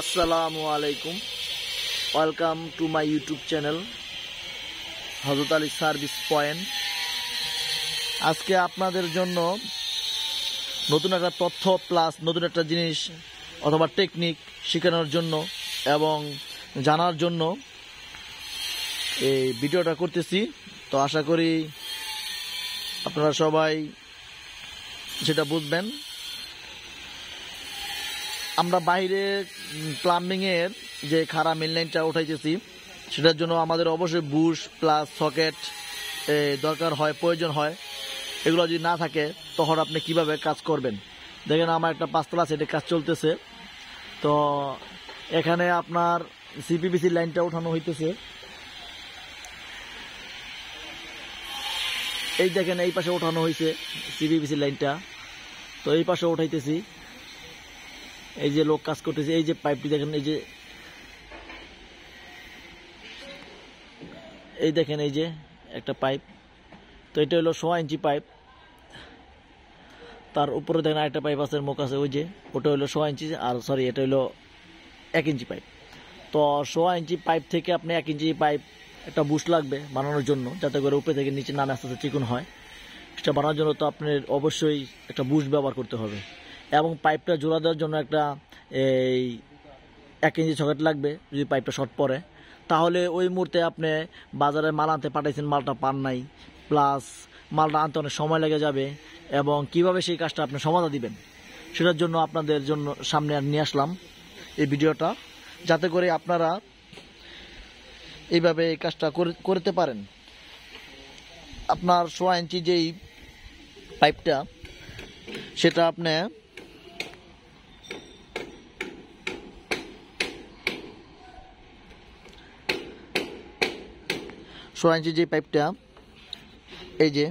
আসসালামু আলাইকুম, welcome to my YouTube channel Hazrat Ali service point. আজকে আপনাদের জন্য নতুন একটা তথ্য প্লাস নতুন একটা জিনিস অথবা টেকনিক শেখানোর জন্য এবং জানার জন্য এই ভিডিওটা করতেছি। তো আশা করি আপনারা সবাই সেটা বুঝবেন। আমরা বাইরে প্লাম্বিংয়ের যে খাড়া মেন লাইনটা উঠাইতেছি সেটার জন্য আমাদের অবশ্যই বুশ প্লাস সকেট দরকার হয়, প্রয়োজন হয়। এগুলো যদি না থাকে তখন আপনি কিভাবে কাজ করবেন? দেখেন আমার একটা পাঁচতলা সেটে কাজ চলতেছে। তো এখানে আপনার সিপিবিসি লাইনটা উঠানো হইতেছে। এই দেখেন এই পাশে উঠানো হয়েছে সিপিবিসি লাইনটা, তো এই পাশে উঠাইতেছি। এই যে লোক কাজ করতেছে, এই যে পাইপটি দেখেন, এই দেখেন এই যে একটা পাইপ। তো এটা হলো 100 ইঞ্চি পাইপ। তার উপরে দেখেন আরেকটা পাইপ আছে, মুখ আছে, ওই যে ওটা হলো 100 ইঞ্চি, আর সরি এটা হলো 1 ইঞ্চি পাইপ। তো 100 ইঞ্চি পাইপ থেকে আপনি 1 ইঞ্চি পাইপ একটা বুশ লাগবে বানানোর জন্য, যাতে করে উপরে থেকে নিচে নামে আস্তে আস্তে চিকন হয়। সেটা বানানোর জন্য তো আপনার অবশ্যই একটা বুশ ব্যবহার করতে হবে, এবং পাইপটা জোড়া দেওয়ার জন্য একটা এই 1 ইঞ্চি সকেট লাগবে। যদি পাইপটা শর্ট পড়ে তাহলে ওই মুহূর্তে আপনি বাজারে মাল আনতে পাঠাইছেন, মালটা পান নাই, প্লাস মালটা আনতে অনেক সময় লেগে যাবে, এবং কিভাবে সেই কাজটা আপনি সমাধা দিবেন সেটার জন্য আপনাদের জন্য সামনে নিয়ে আসলাম এই ভিডিওটা, যাতে করে আপনারা এইভাবে এই কাজটা করতে পারেন। আপনার 100 ইঞ্চি যেই পাইপটা সেটা আপনি 100 ইঞ্চি যে পাইপটা, এই যে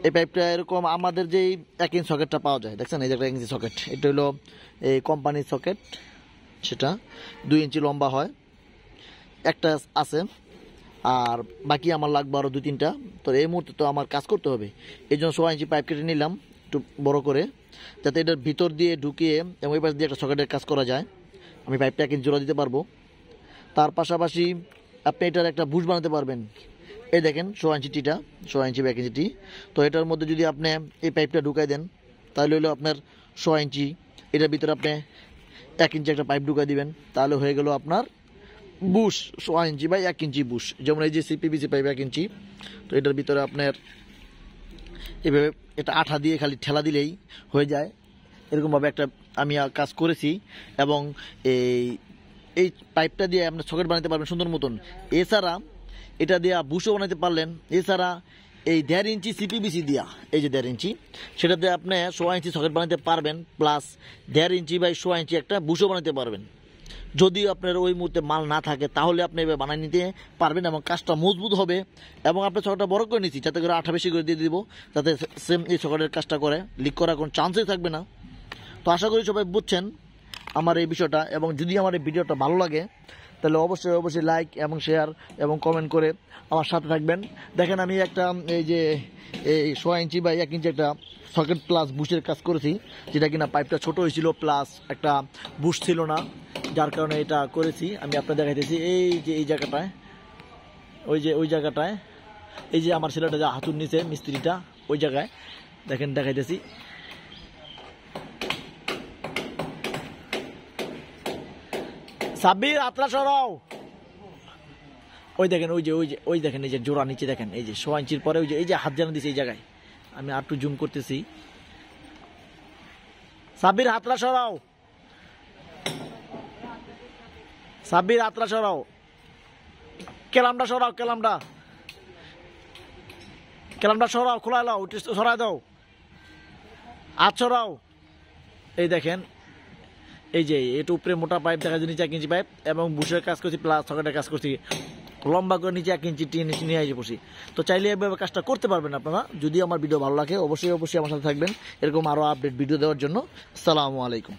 এই পাইপটা এরকম আমাদের যেই 1 ইঞ্চি সকেটটা পাওয়া যায়, দেখছেন এই যে একটা 1 ইঞ্চি সকেট, এটা হলো এই কোম্পানির সকেট। সেটা 2 ইঞ্চি লম্বা হয়, একটা আছে, আর বাকি আমার লাগবে আরও 2-3টা। তো এই মুহূর্তে তো আমার কাজ করতে হবে, এই জন্য 100 ইঞ্চি পাইপ কেটে নিলাম একটু বড় করে, যাতে এটার ভিতর দিয়ে ঢুকিয়ে এবং এই পাশ দিয়ে একটা সকেটের কাজ করা যায়। আমি পাইপটা 1 ইঞ্চি জোড়া দিতে পারবো। তার পাশাপাশি আপনি এটার একটা বুশ বানাতে পারবেন। এই দেখেন 100 ইঞ্চিটা, 100 ইঞ্চি 1 ইঞ্চিটি। তো এটার মধ্যে যদি আপনি এই পাইপটা ঢুকাই দেন তাহলে হলো আপনার 100 ইঞ্চি, এটার ভিতরে আপনি 1 ইঞ্চি একটা পাইপ ঢুকাই দিবেন, তাহলে হয়ে গেল আপনার bush 100 inch by 1 inch bush. যেমন এই যে সিপিবিসি পাইপ 1 ইঞ্চি, তো এটার ভিতরে আপনার এভাবে এটা আঠা দিয়ে খালি ঠেলা দিলেই হয়ে যায়। এরকমভাবে একটা আমি কাজ করেছি, এবং এই পাইপটা দিয়ে আপনার সকেট বানাতে পারবেন সুন্দর মতন। এছাড়া এটা দিয়ে বুশও বানাতে পারলেন। এছাড়া এই 1.5 ইঞ্চি সিপিবিসি দিয়া, এই যে 1.5 ইঞ্চি, সেটা দিয়ে আপনি 100 ইঞ্চি সকেট বানাতে পারবেন, প্লাস 1.5 ইঞ্চি বাই 100 ইঞ্চি একটা বুশও বানাতে পারবেন। যদি আপনার ওই মুহূর্তে মাল না থাকে তাহলে আপনি এভাবে বানিয়ে নিতে পারবেন, এবং কাজটা মজবুত হবে। এবং আপনার সকেটটা বড় করে নিচ্ছি যাতে করে আঠা বেশি করে দিয়ে দিব, যাতে সেম এই সকেটের কাজটা করে, লিক করার কোনো চান্সই থাকবে না। তো আশা করি সবাই বুঝছেন আমার এই বিষয়টা, এবং যদি আমার এই ভিডিওটা ভালো লাগে তাহলে অবশ্যই লাইক এবং শেয়ার এবং কমেন্ট করে আমার সাথে থাকবেন। দেখেন আমি একটা এই যে এই 100 ইঞ্চি বা 1 ইঞ্চি একটা সকেট প্লাস বুশের কাজ করেছি, যেটা কিনা পাইপটা ছোট হয়েছিল, প্লাস একটা বুশ ছিল না, যার কারণে এটা করেছি। আমি আপনার দেখাইতেছি এই যে এই জায়গাটায়, ওই জায়গাটায় এই যে আমার ছেলেটা যা হাতুর নিচে মিস্ত্রিটা, ওই জায়গায় দেখেন দেখাইতেছি। সাব্বির আতলা সরাও, ওই দেখেন ওই দেখেন এই যে জোড়া নিচে দেখেন, এই যে 100 ইঞ্চির পরে এই যে হাত জানা দিচ্ছে এই জায়গায়। আমি আর একটু জুম করতেছি। সাব্বির আতলা সরাও, সাব্বির আতলা সরাও, কেলামটা সরাও, কেলামটা সরাও, খোলা লাও, সরাই দাও, হাত সরাও। এই দেখেন এই যে এটা উপরে মোটা পাইপ দেখা যায়, নিচে 1 ইঞ্চি পাইপ, এবং বুশের কাজ করছি প্লাস সকেটের কাজ করছি, লম্বা করে নিচে 1 ইঞ্চি নিয়ে এসে বসি। তো চাইলে এভাবে কাজটা করতে পারবেন আপনারা। যদি আমার ভিডিও ভালো লাগে অবশ্যই আমার সাথে থাকবেন এরকম আরও আপডেট ভিডিও দেওয়ার জন্য। আসসালামু আলাইকুম।